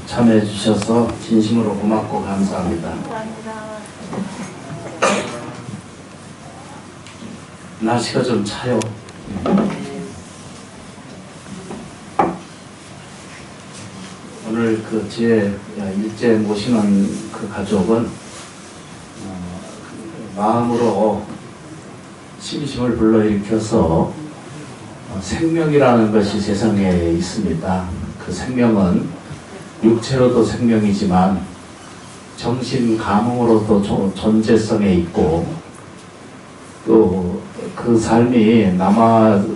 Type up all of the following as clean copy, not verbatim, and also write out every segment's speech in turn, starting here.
참여해 주셔서 진심으로 고맙고 감사합니다. 날씨가 좀 차요. 오늘 그 제 일제 모시는 그 가족은 마음으로 심심을 불러일으켜서 생명이라는 것이 세상에 있습니다. 그 생명은 육체로도 생명이지만 정신 감흥으로도 존재성에 있고 또 그 삶이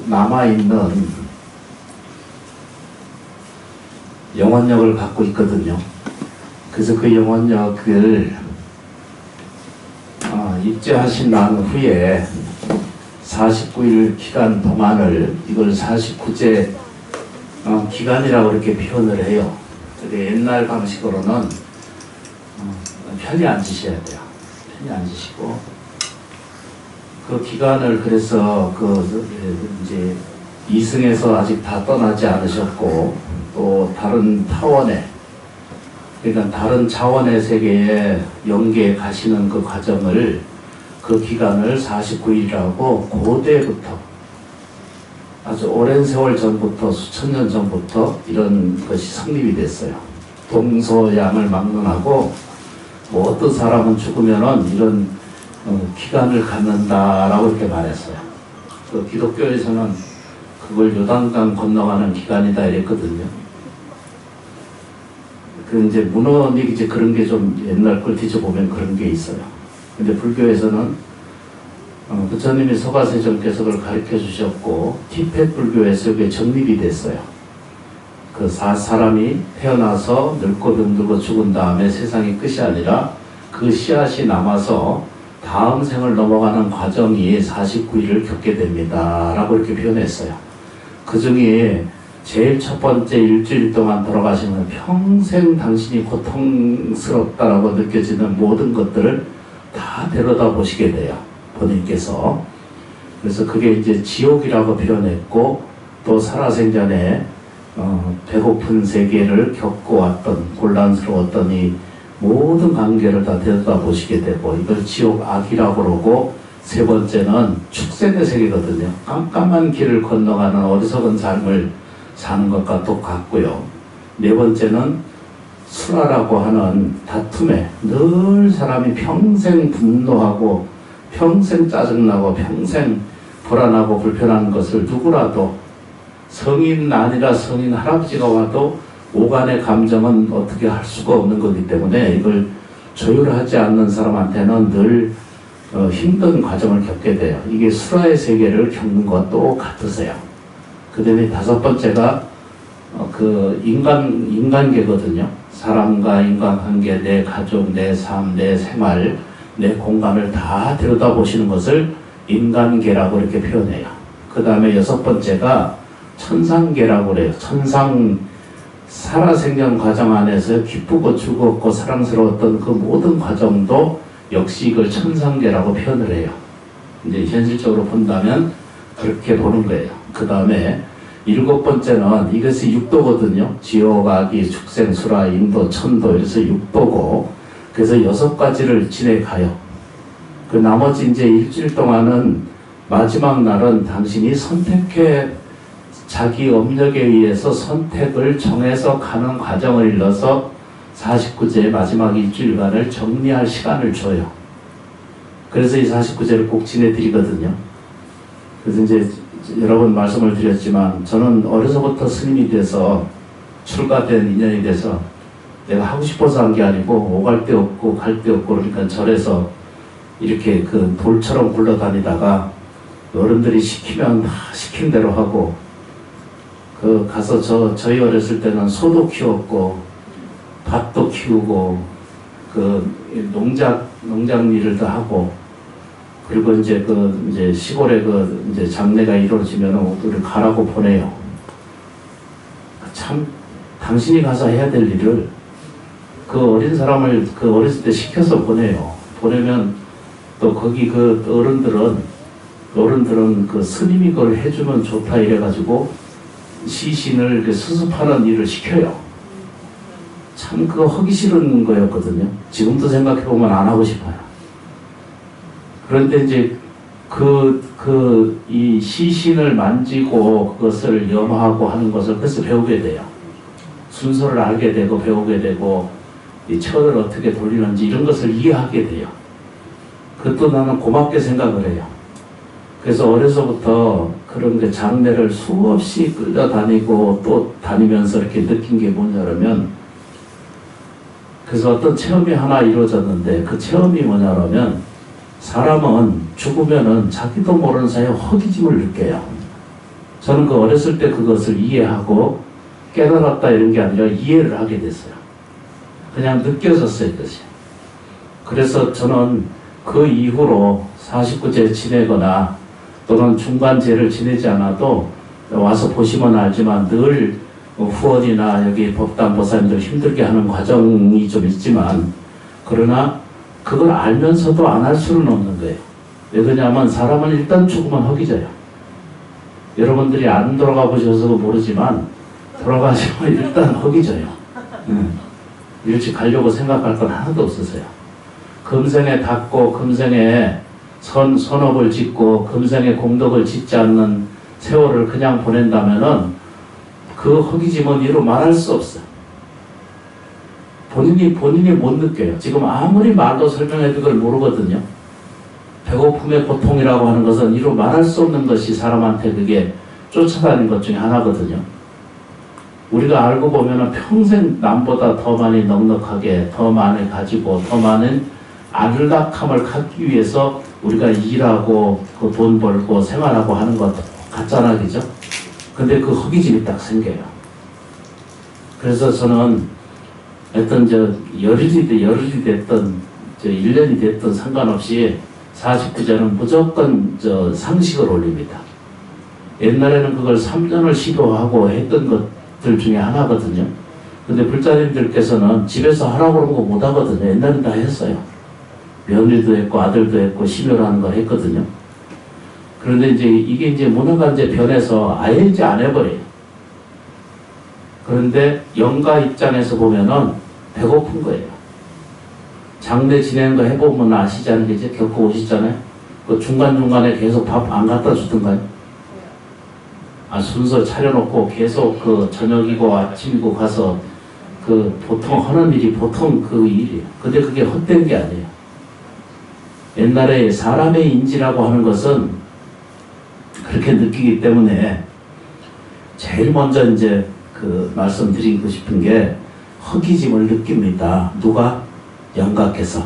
남아있는 영혼력을 갖고 있거든요. 그래서 그 영혼력을 입제하신 난 후에 49일 기간 동안을 이걸 49제 기간이라고 이렇게 표현을 해요. 근데 옛날 방식으로는 편히 앉으셔야 돼요. 편히 앉으시고 그 기간을 그래서 이제 이승에서 아직 다 떠나지 않으셨고 또 다른 타원에 그러니까 다른 차원의 세계에 영계에 가시는 그 과정을 그 기간을 49일이라고 고대부터 아주 오랜 세월 전부터 수천 년 전부터 이런 것이 성립이 됐어요. 동서양을 막론하고 뭐 어떤 사람은 죽으면은 이런 기간을 갖는다라고 이렇게 말했어요. 그 기독교에서는 그걸 요단강 건너가는 기간이다 이랬거든요. 그 이제 문헌이 이제 그런 게 좀 옛날 걸 뒤져보면 그런 게 있어요. 근데 불교에서는 부처님이 서가세정께서 그걸 가르쳐 주셨고 티벳 불교에서 이게 정립이 됐어요. 그 사람이 태어나서 늙고 병들고 죽은 다음에 세상이 끝이 아니라 그 씨앗이 남아서 다음 생을 넘어가는 과정이 49일을 겪게 됩니다 라고 이렇게 표현했어요. 그 중에 제일 첫 번째 일주일 동안 돌아가시면 평생 당신이 고통스럽다라고 느껴지는 모든 것들을 다 데려다 보시게 돼요. 본인께서. 그래서 그게 이제 지옥이라고 표현했고 또 살아생전에 배고픈 세계를 겪어왔던 곤란스러웠던 이 모든 관계를 다 들여다보시게 되고 이걸 지옥 악이라고 그러고 세 번째는 축생의 세계거든요. 깜깜한 길을 건너가는 어리석은 삶을 사는 것과 똑같고요. 네 번째는 수라라고 하는 다툼에 늘 사람이 평생 분노하고 평생 짜증나고 평생 불안하고 불편한 것을 누구라도 성인 아니라 성인 할아버지가 와도 오간의 감정은 어떻게 할 수가 없는 거기 때문에 이걸 조율하지 않는 사람한테는 늘 힘든 과정을 겪게 돼요. 이게 수라의 세계를 겪는 것과 똑같으세요. 그 다음에 다섯 번째가 그 인간계거든요. 사람과 인간관계, 내 가족, 내 삶, 내 생활, 내 공간을 다 들여다보시는 것을 인간계라고 이렇게 표현해요. 그 다음에 여섯 번째가 천상계라고 그래요. 살아생전 과정 안에서 기쁘고 즐겁고 사랑스러웠던 그 모든 과정도 역시 이걸 천상계라고 표현을 해요. 이제 현실적으로 본다면 그렇게 보는 거예요. 그 다음에 일곱 번째는 이것이 육도거든요. 지옥, 악이, 축생, 수라, 인도, 천도 이래서 육도고 그래서 여섯 가지를 지내가요. 그 나머지 이제 일주일 동안은 마지막 날은 당신이 자기 업력에 의해서 선택을 정해서 가는 과정을 일러서 49제의 마지막 일주일간을 정리할 시간을 줘요. 그래서 이 49제를 꼭 지내드리거든요. 그래서 이제 여러 번 말씀을 드렸지만 저는 어려서부터 스님이 돼서 출가된 인연이 돼서 내가 하고 싶어서 한 게 아니고 오갈 데 없고 갈 데 없고 그러니까 절에서 이렇게 그 돌처럼 굴러다니다가 어른들이 시키면 다 시킨 대로 하고 그 가서 저희 어렸을 때는 소도 키웠고 밭도 키우고 그 농장 일을 다 하고 그리고 이제 이제 시골에 이제 장례가 이루어지면 우리를 가라고 보내요. 참 당신이 가서 해야 될 일을 그 어린 사람을 그 어렸을 때 시켜서 보내요. 보내면 또 거기 그 어른들은 그 스님이 그걸 해주면 좋다 이래가지고 시신을 수습하는 일을 시켜요. 참 그거 하기 싫은 거였거든요. 지금도 생각해보면 안 하고 싶어요. 그런데 이제 이 시신을 만지고 그것을 염하고 하는 것을 그래서 배우게 돼요. 순서를 알게 되고 배우게 되고 이 철을 어떻게 돌리는지 이런 것을 이해하게 돼요. 그것도 나는 고맙게 생각을 해요. 그래서 어려서부터 그런 그 장례를 수없이 끌려다니고 또 다니면서 이렇게 느낀 게 뭐냐면, 그래서 어떤 체험이 하나 이루어졌는데 그 체험이 뭐냐면, 사람은 죽으면은 자기도 모르는 사이에 허기짐을 느껴요. 저는 그 어렸을 때 그것을 이해하고 깨달았다 이런 게 아니라 이해를 하게 됐어요. 그냥 느껴졌어요, 그것이. 그래서 저는 그 이후로 49제 지내거나 또는 중간제를 지내지 않아도 와서 보시면 알지만 늘 후원이나 여기 법당 보사님들 힘들게 하는 과정이 좀 있지만, 그러나 그걸 알면서도 안 할 수는 없는 거예요. 왜 그러냐면 사람은 일단 죽으면 허기져요. 여러분들이 안 돌아가 보셔서 모르지만 돌아가시면 일단 허기져요. 일찍 가려고 생각할 건 하나도 없으세요. 금생에 닦고 금생에 선업을 짓고 금생에 공덕을 짓지 않는 세월을 그냥 보낸다면은 그 허기짐은 이루 말할 수 없어요. 본인이 못 느껴요. 지금 아무리 말로 설명해도 그걸 모르거든요. 배고픔의 고통이라고 하는 것은 이루 말할 수 없는 것이 사람한테 그게 쫓아다니는 것 중에 하나거든요. 우리가 알고 보면은 평생 남보다 더 많이 넉넉하게, 더 많이 가지고, 더 많은 안락함을 갖기 위해서 우리가 일하고, 그 돈 벌고, 생활하고 하는 것 같잖아, 그죠? 근데 그 허기짐이 딱 생겨요. 그래서 저는 어떤 열흘이 됐던, 1년이 됐던 상관없이 49제는 무조건 상식을 올립니다. 옛날에는 그걸 3년을 시도하고 했던 것들 중에 하나거든요. 근데 불자님들께서는 집에서 하라고 그런 거 못 하거든요. 옛날엔 다 했어요. 며느리도 했고 아들도 했고 심혈하는 걸 했거든요. 그런데 이게 이제 문화가 이제 변해서 아예 이제 안 해버려요. 그런데 영가 입장에서 보면은 배고픈 거예요. 장례 지내는 거 해보면 아시잖아요. 이제 겪고 오시잖아요. 그 중간중간에 계속 밥 안 갖다 주던가요? 순서 차려놓고 계속 그 저녁이고 아침이고 가서 그 보통 하는 일이 보통 그 일이에요. 근데 그게 헛된 게 아니에요. 옛날에 사람의 인지라고 하는 것은 그렇게 느끼기 때문에 제일 먼저 이제 그 말씀드리고 싶은 게 허기짐을 느낍니다. 누가? 영가께서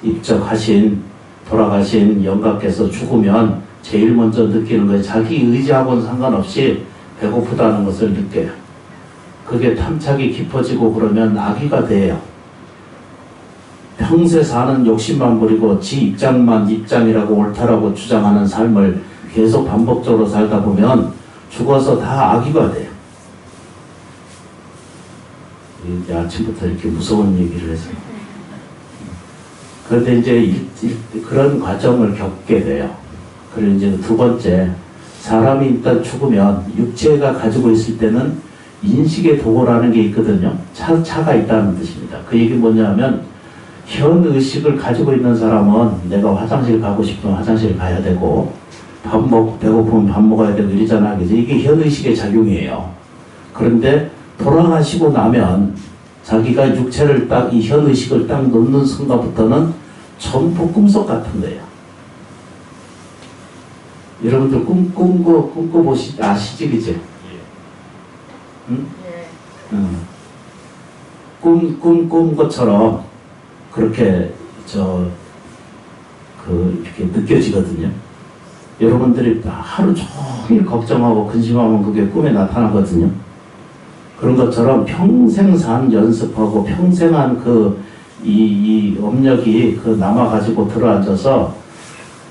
입적하신 돌아가신 영가께서 죽으면 제일 먼저 느끼는 거예요. 자기 의지하고는 상관없이 배고프다는 것을 느껴요. 그게 탐착이 깊어지고 그러면 악의가 돼요. 평생 사는 욕심만 부리고 지 입장만 입장이라고 옳다라고 주장하는 삶을 계속 반복적으로 살다 보면 죽어서 다 악의가 돼요. 이제 아침부터 이렇게 무서운 얘기를 해서. 그런데 이제 그런 과정을 겪게 돼요. 그리고 이제 두 번째, 사람이 일단 죽으면 육체가 가지고 있을 때는 인식의 도구라는 게 있거든요. 차가 있다는 뜻입니다. 그 얘기 뭐냐면, 현 의식을 가지고 있는 사람은 내가 화장실 가고 싶으면 화장실 가야 되고, 배고프면 밥 먹어야 되고 이러잖아. 그래서 이게 현 의식의 작용이에요. 그런데 돌아가시고 나면 자기가 육체를 딱, 이 현 의식을 딱 놓는 순간부터는 전부 꿈속 같은 거예요. 여러분들 꿈꿔보시, 아시지, 그죠? 응? 꾼 것처럼 그렇게 이렇게 느껴지거든요. 여러분들이 하루 종일 걱정하고 근심하면 그게 꿈에 나타나거든요. 그런 것처럼 평생 산 연습하고 평생 한 이 업력이 남아가지고 들어앉아서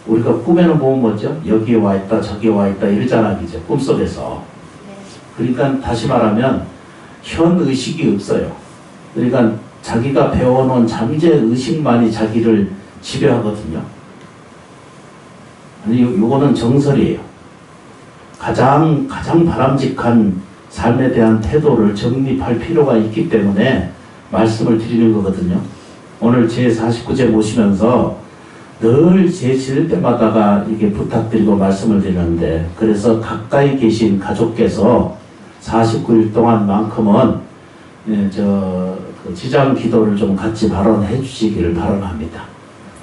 우리가 꿈에는 보면 뭐죠? 여기에 와 있다, 저기에 와 있다 이러잖아, 그죠? 꿈속에서. 그러니까 다시 말하면 현 의식이 없어요. 그러니까 자기가 배워놓은 잠재 의식만이 자기를 지배하거든요. 아니, 요거는 정설이에요. 가장 바람직한 삶에 대한 태도를 정립할 필요가 있기 때문에 말씀을 드리는 거거든요. 오늘 제49제 모시면서 늘 제칠 때마다가 이게 부탁드리고 말씀을 드리는데, 그래서 가까이 계신 가족께서 49일 동안만큼은 그 지장 기도를 좀 같이 발언해 주시기를 바랍니다.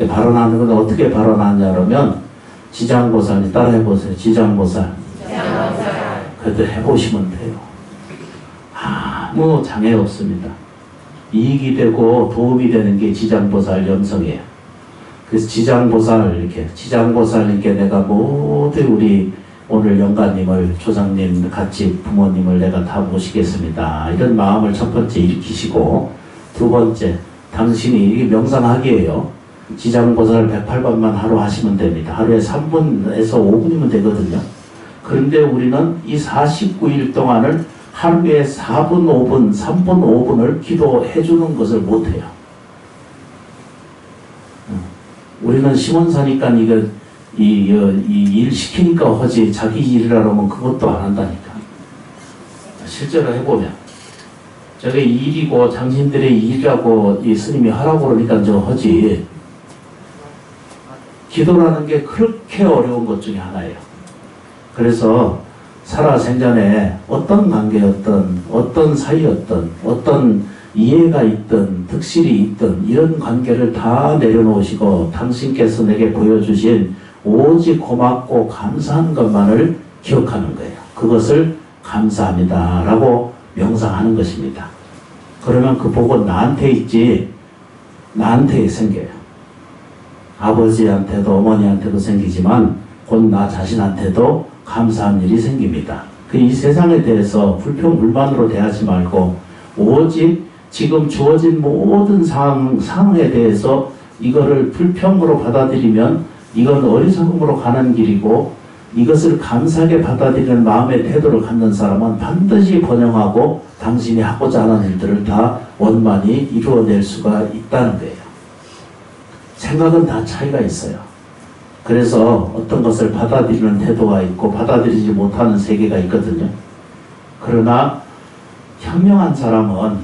발언하는 건 어떻게 발언하냐 그러면 지장보살 따라해 보세요. 지장보살. 그래도 해보시면 돼요. 아무 장애 없습니다. 이익이 되고 도움이 되는 게 지장보살 염성이에요. 그래서 지장보살님께 내가 모두 우리 오늘 영가님을, 조상님, 같이 부모님을 내가 다 모시겠습니다. 이런 마음을 첫 번째 일으키시고, 두 번째, 당신이, 이게 명상하기예요. 지장보살 108번만 하루 하시면 됩니다. 하루에 3분에서 5분이면 되거든요. 그런데 우리는 이 49일 동안을 하루에 4분, 5분, 3분, 5분을 기도해 주는 것을 못해요. 우리는 시몬사니까 이 일 시키니까 하지, 자기 일이라 하면 그것도 안 한다니까. 실제로 해보면. 저게 일이고 당신들의 일이라고 이 스님이 하라고 그러니까 저 하지. 기도라는 게 그렇게 어려운 것 중에 하나예요. 그래서 살아생전에 어떤 관계였던, 어떤 사이였던, 어떤 이해가 있든 득실이 있든 이런 관계를 다 내려놓으시고 당신께서 내게 보여주신 오직 고맙고 감사한 것만을 기억하는 거예요. 그것을 감사합니다 라고 명상하는 것입니다. 그러면 그 복은 나한테 있지, 나한테 생겨요. 아버지한테도 어머니한테도 생기지만 곧 나 자신한테도 감사한 일이 생깁니다. 이 세상에 대해서 불평불만으로 대하지 말고 오직 지금 주어진 모든 상황에 대해서 이거를 불평으로 받아들이면 이건 어리석음으로 가는 길이고, 이것을 감사하게 받아들이는 마음의 태도를 갖는 사람은 반드시 번영하고 당신이 하고자 하는 일들을 다 원만히 이루어낼 수가 있다는 거예요. 생각은 다 차이가 있어요. 그래서 어떤 것을 받아들이는 태도가 있고 받아들이지 못하는 세계가 있거든요. 그러나 현명한 사람은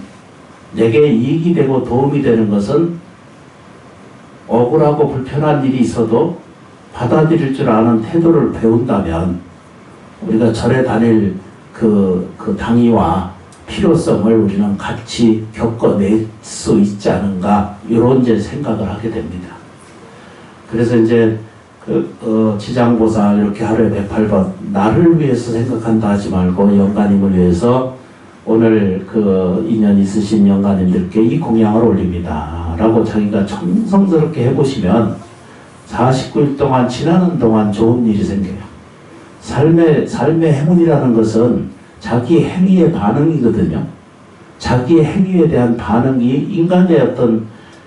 내게 이익이 되고 도움이 되는 것은 억울하고 불편한 일이 있어도 받아들일 줄 아는 태도를 배운다면 우리가 절에 다닐 그 당위와 필요성을 우리는 같이 겪어낼 수 있지 않은가, 이런 이제 생각을 하게 됩니다. 그래서 이제 지장보살 이렇게 하루에 108번 나를 위해서 생각한다 하지 말고 영가님을 위해서 오늘 그 인연 있으신 영가님들께 이 공양을 올립니다 라고 자기가 정성스럽게 해보시면 49일 동안 지나는 동안 좋은 일이 생겨요. 삶의 행운이라는 것은 자기 행위의 반응이거든요. 자기의 행위에 대한 반응이 인간의 어떤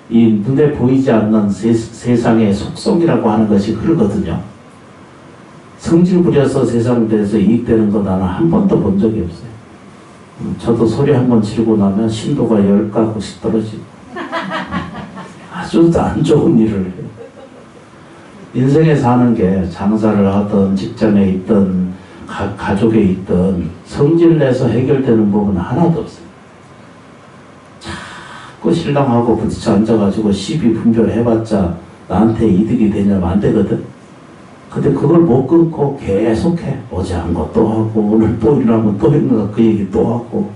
이 눈에 보이지 않는 세상의 속성이라고 하는 것이 그러거든요. 성질 부려서 세상 대해서 이익되는 거 나는 한 번도 본 적이 없어요. 저도 소리 한 번 지르고 나면 신도가 10가구씩 떨어지고 아주 안 좋은 일을 해요. 인생에 사는 게 장사를 하든 직장에 있든 가족에 있든 성질 내서 해결되는 부분은 하나도 없어요. 자꾸 신랑하고 부딪혀 앉아가지고 시비 분별해봤자 나한테 이득이 되냐면 안 되거든. 근데 그걸 못 끊고 계속해. 어제 한 거 또 하고 오늘 또 일하면 또 일어나서 그 얘기 또 하고.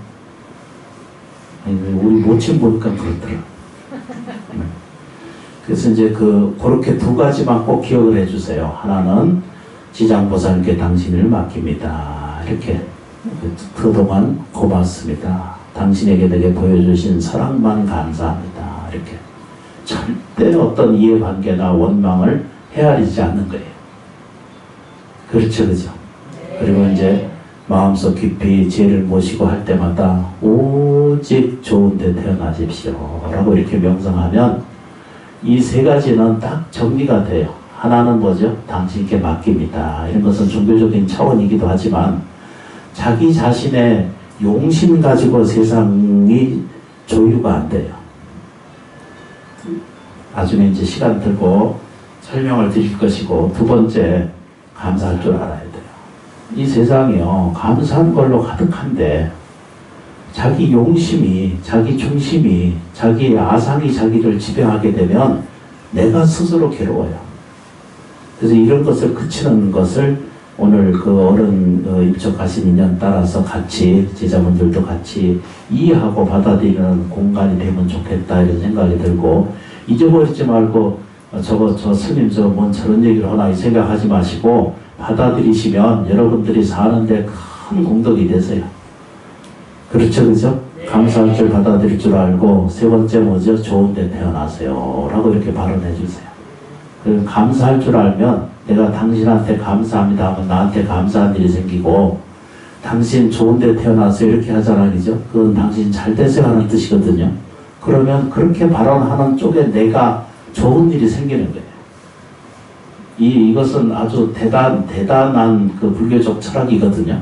아니, 우리 모친 보니까 그렇더라. 그래서 이제 그렇게 두 가지만 꼭 기억을 해주세요. 하나는 지장보살께 당신을 맡깁니다. 이렇게 그동안 고맙습니다. 당신에게 내게 보여주신 사랑만 감사합니다. 이렇게 절대 어떤 이해관계나 원망을 헤아리지 않는 거예요. 그렇죠, 그죠? 그리고 이제 마음속 깊이 죄를 모시고 할 때마다 오직 좋은 데 태어나십시오 라고 이렇게 명상하면 이 세 가지는 딱 정리가 돼요. 하나는 뭐죠? 당신께 맡깁니다. 이런 것은 종교적인 차원이기도 하지만 자기 자신의 용심 가지고 세상이 조율가 안 돼요. 나중에 이제 시간 들고 설명을 드릴 것이고, 두 번째, 감사할 줄 알아야 돼요. 이 세상이요, 감사한 걸로 가득한데 자기 용심이, 자기 중심이, 자기 아상이 자기를 지배하게 되면 내가 스스로 괴로워요. 그래서 이런 것을 그치는 것을 오늘 그 어른 입적하신 인연 따라서 같이 제자분들도 같이 이해하고 받아들이는 공간이 되면 좋겠다 이런 생각이 들고, 잊어버리지 말고 저 스님 뭔 저런 얘기를 하나 이 생각하지 마시고 받아들이시면 여러분들이 사는데 큰 공덕이 되세요. 그렇죠, 그죠? 네. 감사할 줄 받아들일 줄 알고, 세 번째 뭐죠? 좋은 데 태어나세요 라고 이렇게 발언해 주세요. 그리고 감사할 줄 알면 내가 당신한테 감사합니다 하면 나한테 감사한 일이 생기고, 당신 좋은 데 태어나세요 이렇게 하잖아요, 그죠? 그건 당신 잘 되세요 하는 뜻이거든요. 그러면 그렇게 발언하는 쪽에 내가 좋은 일이 생기는 거예요. 이것은 아주 대단한 그 불교적 철학이거든요.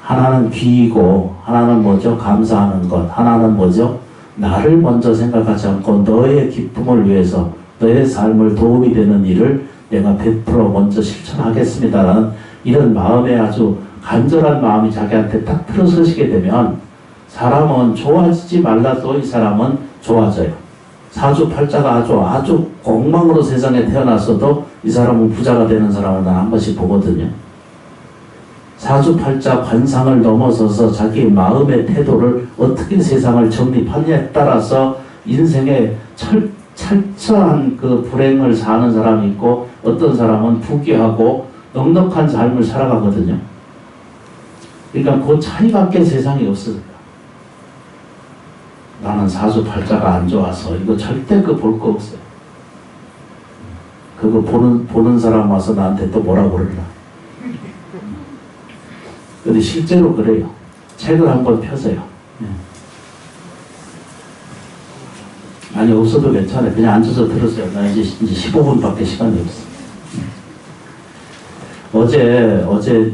하나는 귀이고, 하나는 뭐죠? 감사하는 것. 하나는 뭐죠? 나를 먼저 생각하지 않고 너의 기쁨을 위해서, 너의 삶을 도움이 되는 일을 내가 100% 먼저 실천하겠습니다라는 이런 마음에 아주 간절한 마음이 자기한테 딱 들어서시게 되면 사람은 좋아지지 말라도 이 사람은 좋아져요. 사주팔자가 아주 엉망으로 세상에 태어났어도 이 사람은 부자가 되는 사람을 난 한 번씩 보거든요. 사주팔자 관상을 넘어서서 자기 마음의 태도를 어떻게 세상을 정립하느냐에 따라서 인생의 철저한 그 불행을 사는 사람이 있고, 어떤 사람은 부귀하고 넉넉한 삶을 살아가거든요. 그러니까 그 차이밖에 세상에 없어요. 나는 사주팔자가 안 좋아서 이거 절대 볼 거 없어요. 그거 보는 사람 와서 나한테 또 뭐라 그러나. 근데 실제로 그래요. 책을 한번 펴세요. 아니 없어도 괜찮아요. 그냥 앉아서 들으세요. 나 이제 15분밖에 시간이 없어.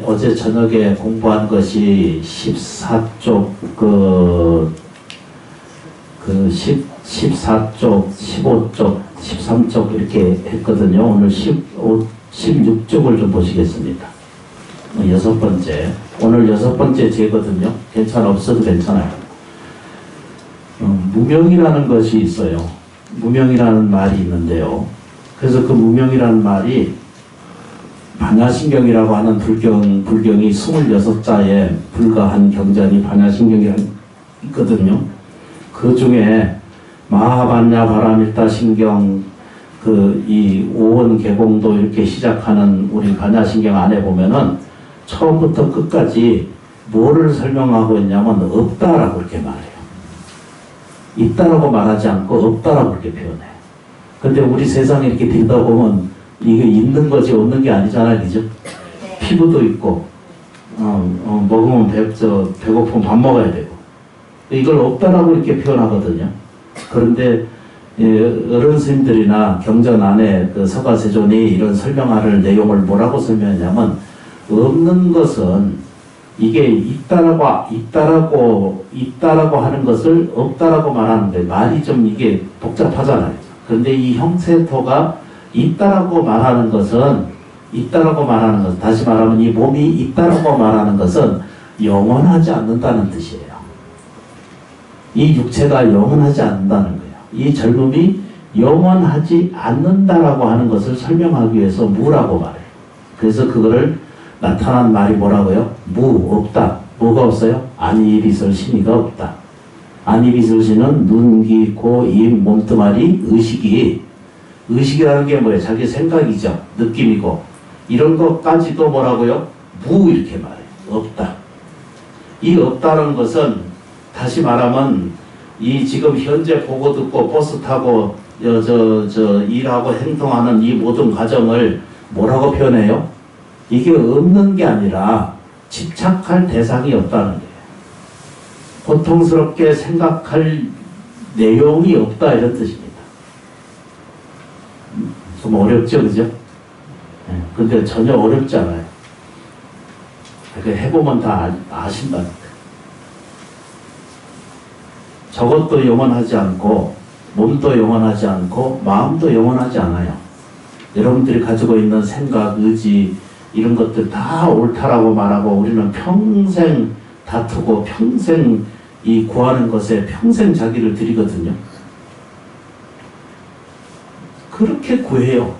어제 저녁에 공부한 것이 14쪽 14쪽, 15쪽, 13쪽 이렇게 했거든요. 오늘 16쪽을 좀 보시겠습니다. 6번째. 오늘 6번째 제거든요. 없어도 괜찮아요. 무명이라는 것이 있어요. 무명이라는 말이 있는데요. 그래서 그 무명이라는 말이 반야신경이라고 하는 불경이 26자에 불과한 경전이 반야신경이 있거든요. 그 중에 마하반야 바라밀타 신경 이 오원 개공도 이렇게 시작하는 우리 반야신경 안에 보면은 처음부터 끝까지 뭐를 설명하고 있냐면 없다라고 그렇게 말해요. 있다라고 말하지 않고 없다라고 그렇게 표현해요. 근데 우리 세상에 이렇게 들다 보면 이게 있는 거지 없는 게 아니잖아요, 그죠? 피부도 있고, 먹으면 배고프면 밥 먹어야 되고, 이걸 없다라고 이렇게 표현하거든요. 그런데 어른 스님들이나 경전 안에 그 서가세존이 이런 설명할 내용을 뭐라고 설명하냐면, 없는 것은 이게 있다라고 하는 것을 없다라고 말하는데 말이 좀 이게 복잡하잖아요. 그런데 이 형세토가 있다라고 말하는 것은 다시 말하면 이 몸이 있다라고 말하는 것은 영원하지 않는다는 뜻이에요. 이 육체가 영원하지 않는다는 거예요. 이 젊음이 영원하지 않는다라고 하는 것을 설명하기 위해서 무라고 말해요. 그래서 그거를 나타난 말이 뭐라고요? 없다. 뭐가 없어요? 안이비설 신이가 없다. 안이비설 신은 눈, 귀, 코, 입, 몸뚱아리, 의식이라는 게 뭐예요? 자기 생각이죠. 느낌이고. 이런 것까지도 뭐라고요? 이렇게 말해요. 없다. 이 없다는 것은 다시 말하면 이 지금 현재 보고 듣고 버스 타고 일하고 행동하는 이 모든 과정을 뭐라고 표현해요? 이게 없는 게 아니라 집착할 대상이 없다는 거예요. 고통스럽게 생각할 내용이 없다 이런 뜻입니다. 좀 어렵죠, 그죠? 근데 전혀 어렵지 않아요. 해보면 다 아신다니까. 저것도 영원하지 않고, 몸도 영원하지 않고, 마음도 영원하지 않아요. 여러분들이 가지고 있는 생각, 의지, 이런 것들 다 옳다라고 말하고 우리는 평생 다투고 평생 이 구하는 것에 평생 자기를 들이거든요. 그렇게 구해요.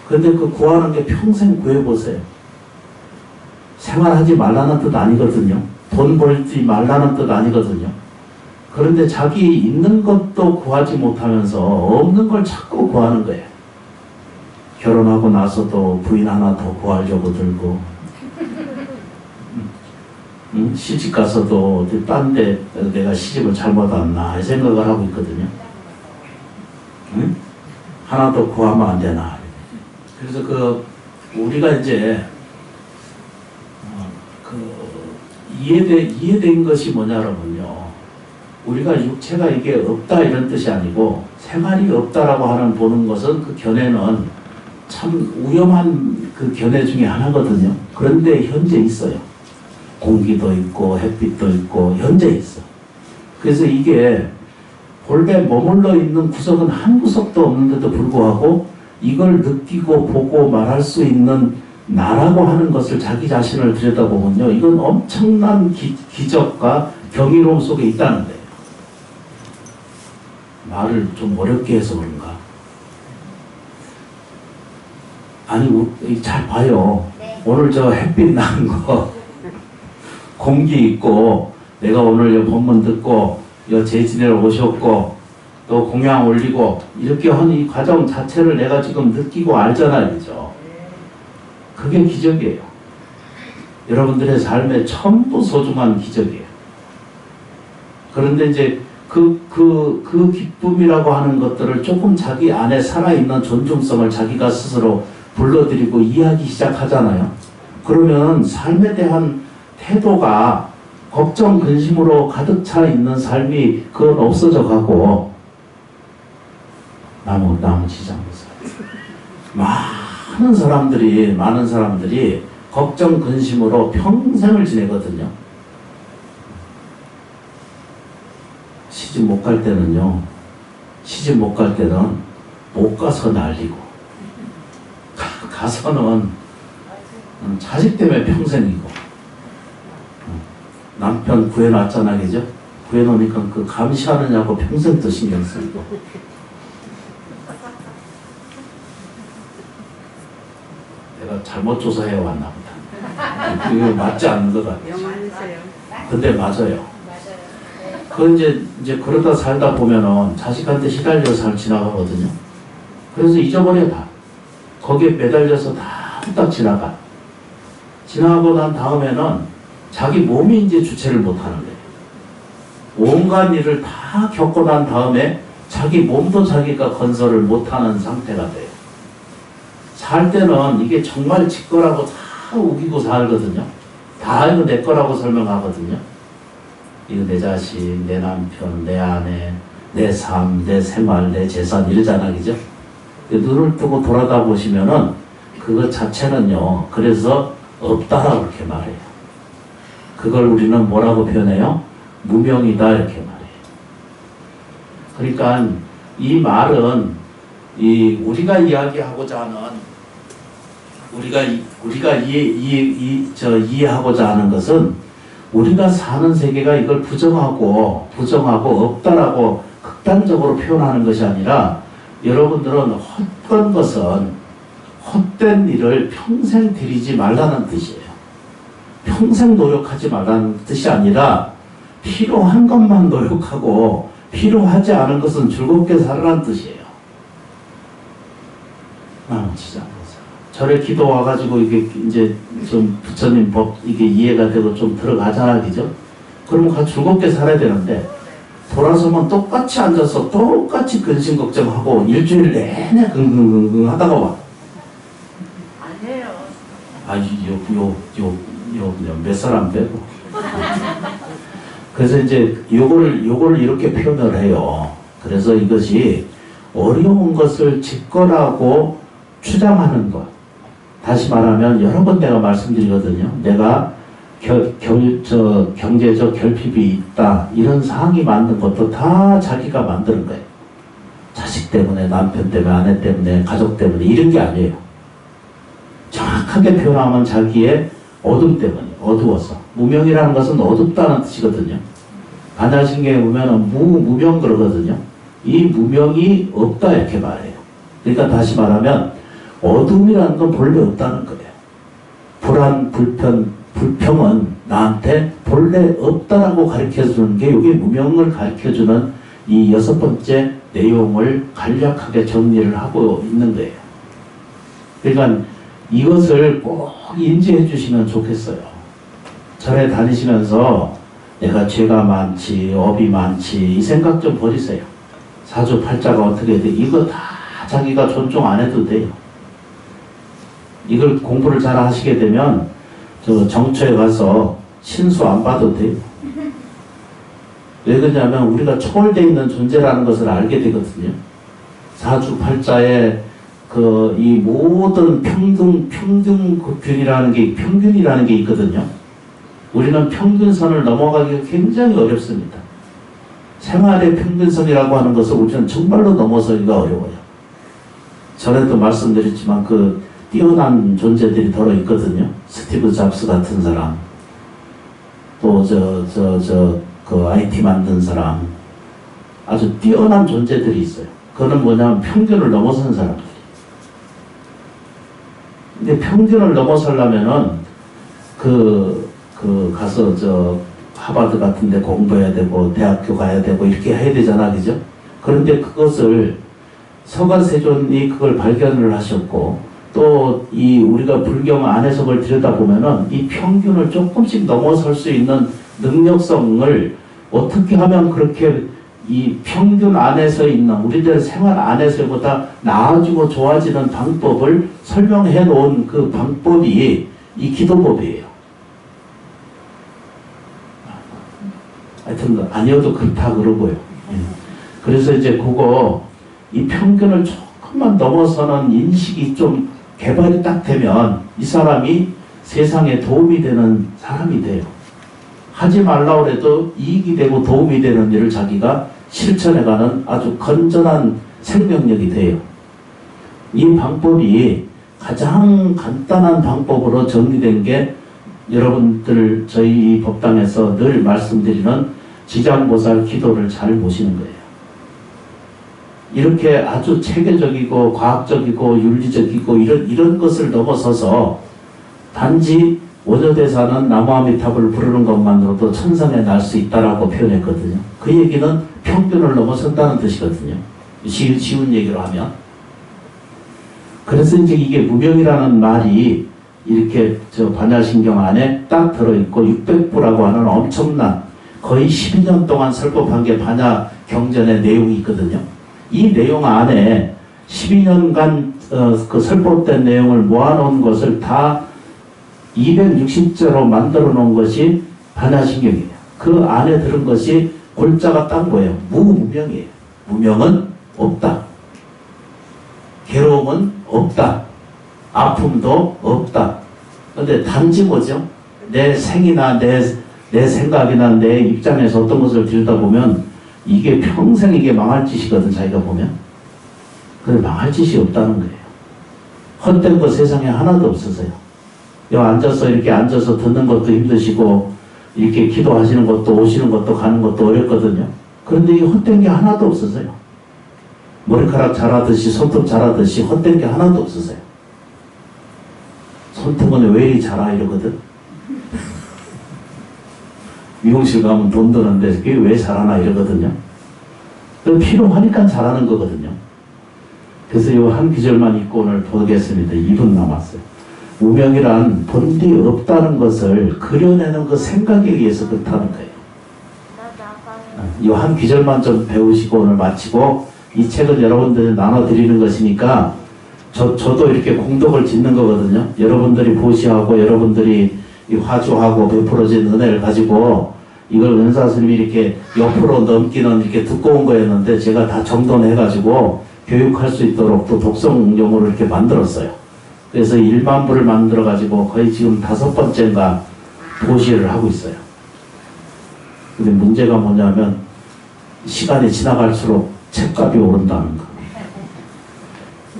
근데 그 구하는 게 평생 구해보세요. 생활하지 말라는 뜻 아니거든요. 돈 벌지 말라는 뜻 아니거든요. 그런데 자기 있는 것도 구하지 못하면서 없는 걸 자꾸 구하는 거예요. 결혼하고 나서도 부인 하나 더 구하려고 들고, 시집 가서도 딴 데 내가 시집을 잘못 왔나 이 생각을 하고 있거든요. 하나 더 구하면 안 되나. 그래서 우리가 이제 이해된 것이 뭐냐면요. 우리가 육체가 이게 없다 이런 뜻이 아니고 생활이 없다라고 하는 보는 것은 그 견해는 참 위험한 그 견해 중에 하나거든요. 그런데 현재 있어요. 공기도 있고 햇빛도 있고 현재 있어. 그래서 이게 본래 머물러 있는 구석은 한 구석도 없는데도 불구하고 이걸 느끼고 보고 말할 수 있는 나라고 하는 것을 자기 자신을 들여다보면요. 이건 엄청난 기적과 경이로움 속에 있다는 거예요. 말을 좀 어렵게 해서 그런가? 아니, 잘 봐요. 네. 오늘 저 햇빛 나는 거, 공기 있고, 내가 오늘 이 본문 듣고, 이 제지대로 오셨고, 또 공양 올리고, 이렇게 하는 이 과정 자체를 내가 지금 느끼고 알잖아요. 그죠? 그게 기적이에요. 여러분들의 삶에 전부 소중한 기적이에요. 그런데 이제 그 기쁨이라고 하는 것들을 조금 자기 안에 살아있는 존중성을 자기가 스스로 불러들이고 이해하기 시작하잖아요. 그러면 삶에 대한 태도가 걱정, 근심으로 가득 차 있는 삶이 그건 없어져 가고 나무 지장에서 많은 사람들이 걱정, 근심으로 평생을 지내거든요. 시집 못 갈 때는 못 가서 난리고 가서는 자식 때문에 평생이고 남편 구해놨잖아, 그죠? 구해놓으니까 그 감시하느냐고 평생 또 신경 쓰고 내가 잘못 조사해 왔나 보다. 그게 맞지 않는 것 같아요. 근데 맞아요. 그 이제 그러다 살다 보면은 자식한테 시달려서 지나가거든요. 그래서 잊어버려 다. 거기에 매달려서 다 후딱 지나가. 지나가고 난 다음에는 자기 몸이 이제 주체를 못하는 거예요. 온갖 일을 다 겪고 난 다음에 자기 몸도 자기가 건설을 못하는 상태가 돼요. 살 때는 이게 정말 지 거라고 다 우기고 살거든요. 다 이거 내 거라고 설명하거든요. 이거 내 자식, 내 남편, 내 아내, 내 삶, 내 생활, 내 재산 이러잖아, 그죠? 눈을 뜨고 돌아다 보시면은 그것 자체는요. 그래서 없다라고 그렇게 말해요. 그걸 우리는 뭐라고 표현해요? 무명이다 이렇게 말해요. 그러니까 이 말은 우리가 이야기하고자 하는 우리가 이해하고자 하는 것은 우리가 사는 세계가 이걸 부정하고 없다라고 극단적으로 표현하는 것이 아니라 여러분들은 헛된 것은 헛된 일을 평생 들이지 말라는 뜻이에요. 평생 노력하지 말라는 뜻이 아니라 필요한 것만 노력하고 필요하지 않은 것은 즐겁게 살아라는 뜻이에요. 진짜. 절에 기도 와가지고 이게 이제 좀 부처님 법 이게 이해가 되고 좀 들어가잖아, 그죠? 그러면 즐겁게 살아야 되는데 돌아서면 똑같이 앉아서 똑같이 근심 걱정하고 일주일 내내 긍긍긍긍 하다가 와. 아니에요. 몇 사람 빼고. 그래서 이제 요걸 이렇게 표현을 해요. 그래서 이것이 어려운 것을 직거라고 주장하는 것. 다시 말하면 여러 번 내가 말씀드리거든요. 내가 경제적 결핍이 있다. 이런 상황이 만든 것도 다 자기가 만드는 거예요. 자식 때문에, 남편 때문에, 아내 때문에, 가족 때문에 이런 게 아니에요. 정확하게 표현하면 자기의 어둠 때문이고 어두워서. 무명이라는 것은 어둡다는 뜻이거든요. 반야신경에 보면은 무명 그러거든요. 이 무명이 없다 이렇게 말해요. 그러니까 다시 말하면 어둠이라는 건 본래 없다는 거예요. 불안, 불편, 불평은 나한테 본래 없다라고 가르쳐주는 게 이게 무명을 가르쳐주는 이 6번째 내용을 간략하게 정리를 하고 있는 거예요. 그러니까 이것을 꼭 인지해 주시면 좋겠어요. 절에 다니시면서 내가 죄가 많지, 업이 많지, 이 생각 좀 버리세요. 사주팔자가 어떻게 돼? 이거 다 자기가 존중 안 해도 돼요. 이걸 공부를 잘 하시게 되면 저 정처에 가서 신수 안 봐도 돼요. 왜 그러냐면 우리가 초월되어 있는 존재라는 것을 알게 되거든요. 사주팔자에 이 모든 평균이라는 게 있거든요. 우리는 평균선을 넘어가기가 굉장히 어렵습니다. 생활의 평균선이라고 하는 것을 우리는 정말로 넘어서기가 어려워요. 전에도 말씀드렸지만 뛰어난 존재들이 더러 있거든요. 스티브 잡스 같은 사람, 또 IT 만든 사람, 아주 뛰어난 존재들이 있어요. 그거는 뭐냐면 평균을 넘어선 사람들. 근데 평균을 넘어서려면은 가서 하버드 같은 데 공부해야 되고 대학교 가야 되고 이렇게 해야 되잖아, 그죠? 그런데 그것을 서가세존이 그걸 발견을 하셨고, 또 우리가 불경 안해석을 들여다보면은 이 평균을 조금씩 넘어설 수 있는 능력성을 어떻게 하면 그렇게 이 평균 안에서 있는 우리들 생활 안에서보다 나아지고 좋아지는 방법을 설명해 놓은 그 방법이 이 기도법이에요. 하여튼 아니어도 그렇다 그러고요. 그래서 이제 이 평균을 조금만 넘어서는 인식이 좀 개발이 딱 되면 이 사람이 세상에 도움이 되는 사람이 돼요. 하지 말라고 해도 이익이 되고 도움이 되는 일을 자기가 실천해가는 아주 건전한 생명력이 돼요. 이 방법이 가장 간단한 방법으로 정리된 게 여러분들 저희 법당에서 늘 말씀드리는 지장보살 기도를 잘 보시는 거예요. 이렇게 아주 체계적이고 과학적이고 윤리적이고 이런 것을 넘어서서 단지 원효대사는 나무아미탑을 부르는 것만으로도 천상에 날 수 있다라고 표현했거든요. 그 얘기는 평균을 넘어선다는 뜻이거든요. 쉬운 얘기로 하면. 그래서 이제 이게 무명이라는 말이 이렇게 반야신경 안에 딱 들어있고 600부라고 하는 엄청난 거의 12년 동안 설법한 게 반야경전의 내용이 있거든요. 이 내용 안에 12년간 그 설법된 내용을 모아놓은 것을 다 260자로 만들어 놓은 것이 반야신경이에요. 그 안에 들은 것이 골자가 딴 거예요. 무명이에요. 무명은 없다. 괴로움은 없다. 아픔도 없다. 근데 단지 뭐죠? 내 생이나 내 생각이나 내 입장에서 어떤 것을 들여다보면 이게 평생 이게 망할 짓이거든, 자기가 보면. 근데 망할 짓이 없다는 거예요. 헛된 거 세상에 하나도 없으세요. 이렇게 앉아서 듣는 것도 힘드시고, 이렇게 기도하시는 것도 오시는 것도 가는 것도 어렵거든요. 그런데 이 헛된 게 하나도 없으세요. 머리카락 자라듯이, 손톱 자라듯이 헛된 게 하나도 없으세요. 손톱은 왜 이리 자라 이러거든? 미용실 가면 돈 드는데 그게 왜 자라나 이러거든요. 필요하니까 자라는 거거든요. 그래서 이 한 구절만 읽고 오늘 보겠습니다. 2분 남았어요. 무명이란 본디 없다는 것을 그려내는 그 생각에 의해서 그렇다는 거예요. 이 한 구절만 좀 배우시고 오늘 마치고, 이 책은 여러분들이 나눠드리는 것이니까 저도 이렇게 공덕을 짓는 거거든요. 여러분들이 보시하고 여러분들이 이 화주하고 베풀어진 은혜를 가지고 이걸 은사 스님이 이렇게 옆으로 넘기는 이렇게 두꺼운 거였는데 제가 다 정돈해가지고 교육할 수 있도록 또 독성용으로 이렇게 만들었어요. 그래서 1만 부를 만들어가지고 거의 지금 5번째인가 도시를 하고 있어요. 근데 문제가 뭐냐면 시간이 지나갈수록 책값이 오른다는 거.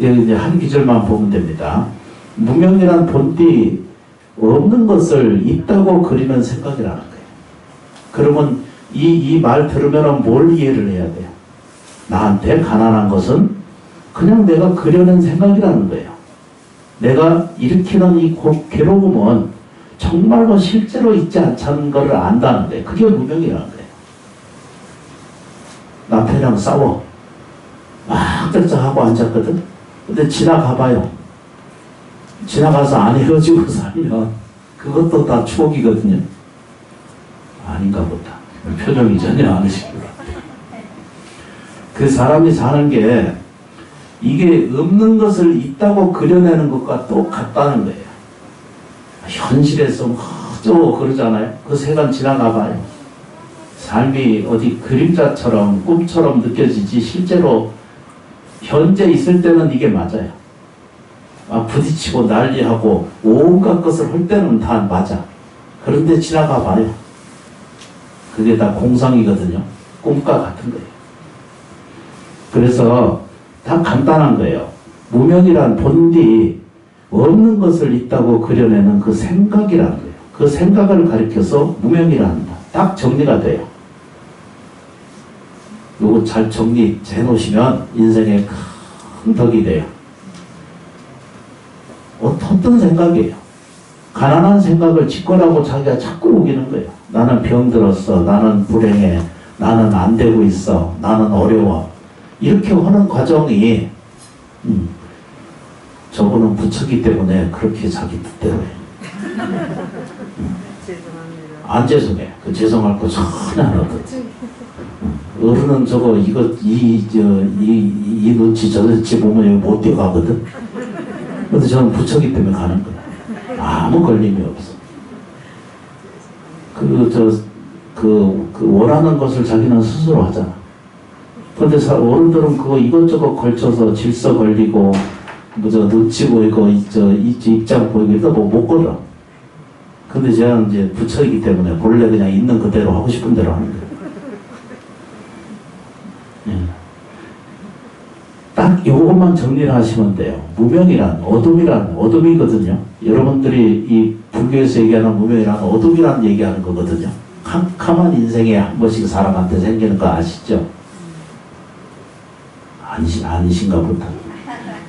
여기 이제 한 구절만 보면 됩니다. 무명이란 본디 없는 것을 있다고 그리는 생각이라는 거예요. 그러면 이 말 들으면 뭘 이해를 해야 돼요? 나한테 가난한 것은 그냥 내가 그려낸 생각이라는 거예요. 내가 일으키는 이 괴로움은 정말로 실제로 있지 않다는 것을 안다는 거예요. 그게 무명이라는 거예요. 남편이랑 싸워. 막 뜰짝하고 앉았거든. 근데 지나가봐요. 지나가서 안 헤어지고 살면 그것도 다 추억이거든요. 아닌가 보다. 표정이 전혀 안 하시고요. 그 사람이 사는 게 이게 없는 것을 있다고 그려내는 것과 똑같다는 거예요. 현실에서 또 그러잖아요. 그 세간 지나가봐요. 삶이 어디 그림자처럼 꿈처럼 느껴지지 실제로 현재 있을 때는 이게 맞아요. 부딪히고 난리하고 온갖 것을 할 때는 다 맞아. 그런데 지나가 봐요. 그게 다 공상이거든요. 꿈과 같은 거예요. 그래서 다 간단한 거예요. 무명이란 본디 없는 것을 있다고 그려내는 그 생각이라는 거예요. 그 생각을 가리켜서 무명이란다. 딱 정리가 돼요. 요거 잘 정리해 놓으시면 인생에 큰 덕이 돼요. 어떤 생각이에요? 가난한 생각을 짓거라고 자기가 자꾸 우기는 거예요. 나는 병들었어. 나는 불행해. 나는 안 되고 있어. 나는 어려워. 이렇게 하는 과정이 저거는 부처기 때문에 그렇게 자기 뜻대로 해. 죄송합니다. 안 죄송해. 그 죄송할 거 전혀 안 하거든. 어른은 저거 이 눈치 저 눈치 보면 여기 못 뛰어가거든. 근데 저는 부처기 때문에 가는 거야. 아무 걸림이 없어. 원하는 것을 자기는 스스로 하잖아. 근데 어른들은 그거 이것저것 걸쳐서 질서 걸리고, 눈치 보이고, 입장 보이고, 이거 못 걸어. 근데 제가 이제 부처이기 때문에 본래 그냥 있는 그대로 하고 싶은 대로 하는 거예요. 예. 딱 요것만 정리를 하시면 돼요. 무명이란, 어둠이거든요. 여러분들이 이 불교에서 얘기하는 무명이란 어둠이란 얘기하는 거거든요. 캄캄한 인생에 한 번씩 사람한테 생기는 거 아시죠? 아니신가 보다.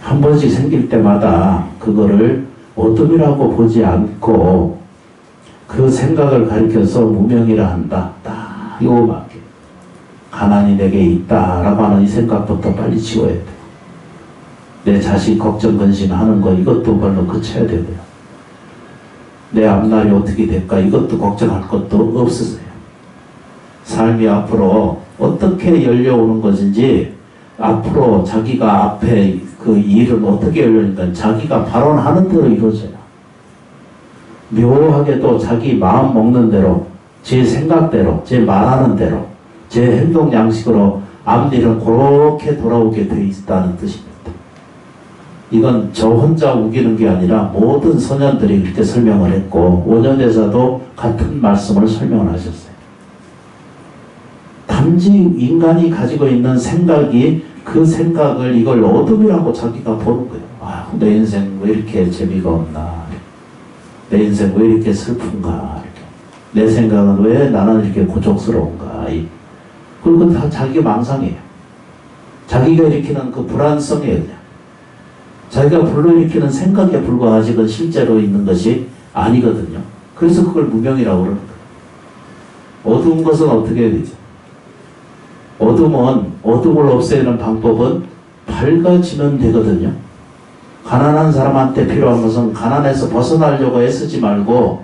한 번씩 생길 때마다 그거를 어둠이라고 보지 않고 그 생각을 가리켜서 무명이라 한다. 딱 요거밖에. 가난이 내게 있다라고 하는 이 생각부터 빨리 지워야 돼요. 내 자식 걱정 근심하는 거 이것도 별로 그쳐야 되고요. 내 앞날이 어떻게 될까 이것도 걱정할 것도 없으세요. 삶이 앞으로 어떻게 열려오는 것인지 앞으로 자기가 앞에 그 일은 어떻게 열리니까 자기가 발언하는 대로 이루어져요. 묘하게도 자기 마음 먹는 대로 제 생각대로 제 말하는 대로 제 행동 양식으로 앞일은 그렇게 돌아오게 돼 있다는 뜻입니다. 이건 저 혼자 우기는 게 아니라 모든 선현들이 그렇게 설명을 했고 원효대사도 같은 말씀을 설명을 하셨어요. 단지 인간이 가지고 있는 생각이 그 생각을 이걸 어둠이라고 자기가 보는 거예요. 아, 내 인생 왜 이렇게 재미가 없나. 내 인생 왜 이렇게 슬픈가. 이렇게. 내 생각은 왜 나는 이렇게 고독스러운가. 그리고 다 자기 망상이에요. 자기가 일으키는 그 불안성이에요. 그냥. 자기가 불러일으키는 생각에 불과하지 그건 실제로 있는 것이 아니거든요. 그래서 그걸 무명이라고 그러는 거예요. 어두운 것은 어떻게 해야 되죠? 어둠을 없애는 방법은 밝아지면 되거든요. 가난한 사람한테 필요한 것은 가난에서 벗어나려고 애쓰지 말고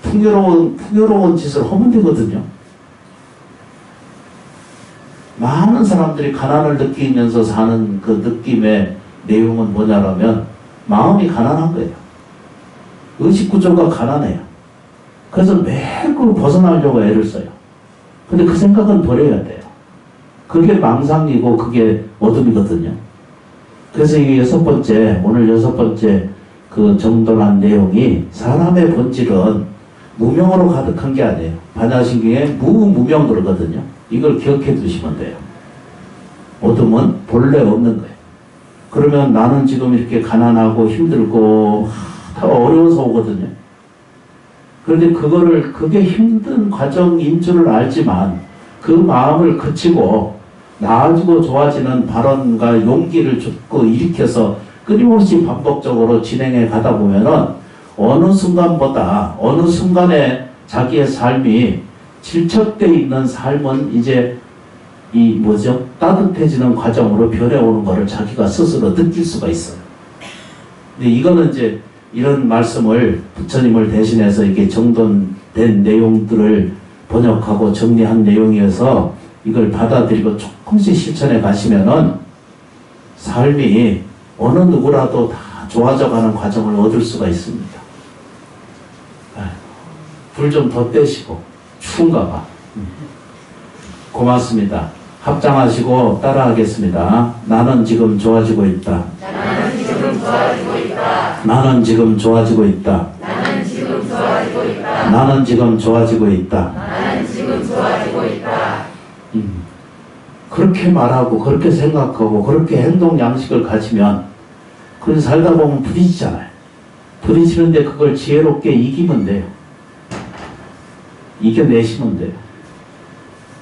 풍요로운 짓을 하면 되거든요. 많은 사람들이 가난을 느끼면서 사는 그 느낌의 내용은 뭐냐면 마음이 가난한 거예요. 의식구조가 가난해요. 그래서 매일 그 벗어나려고 애를 써요. 근데 그 생각은 버려야 돼요. 그게 망상이고 그게 어둠이거든요. 그래서 이게 오늘 여섯 번째 그 정돈한 내용이 사람의 본질은 무명으로 가득한 게 아니에요. 반야신경에 무무명 그러거든요. 이걸 기억해 두시면 돼요. 어둠은 본래 없는 거예요. 그러면 나는 지금 이렇게 가난하고 힘들고 다 어려워서 오거든요. 그런데 그게 힘든 과정인 줄을 알지만 그 마음을 그치고 나아지고 좋아지는 발언과 용기를 주고 일으켜서 끊임없이 반복적으로 진행해 가다 보면은 어느 순간에 자기의 삶이 질척되어 있는 삶은 이제 따뜻해지는 과정으로 변해오는 것을 자기가 스스로 느낄 수가 있어요. 근데 이거는 이제 이런 말씀을 부처님을 대신해서 이렇게 정돈된 내용들을 번역하고 정리한 내용이어서 이걸 받아들이고 조금씩 실천해 가시면은 삶이 어느 누구라도 다 좋아져가는 과정을 얻을 수가 있습니다. 불 좀 더 떼시고 추운가 봐. 고맙습니다. 합장하시고 따라하겠습니다. 나는 지금 좋아지고 있다. 나는 지금 좋아지고 있다. 나는 지금 좋아지고 있다. 나는 지금 좋아지고 있다. 나는 지금 좋아지고 있다. 나는 지금 좋아지고 있다. 그렇게 말하고 그렇게 생각하고 그렇게 행동 양식을 가지면 그래서 살다 보면 부딪히잖아요. 부딪히는데 그걸 지혜롭게 이기면 돼요. 이겨내시면 돼요.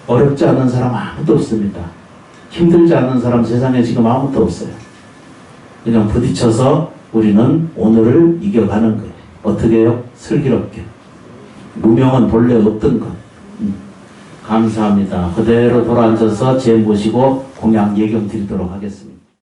어렵지 않은 사람 아무도 없습니다. 힘들지 않은 사람 세상에 지금 아무도 없어요. 그냥 부딪혀서 우리는 오늘을 이겨가는 거예요. 어떻게 해요? 슬기롭게. 무명은 본래 없던 것. 감사합니다. 그대로 돌아앉아서 제 모시고 공양 예경 드리도록 하겠습니다.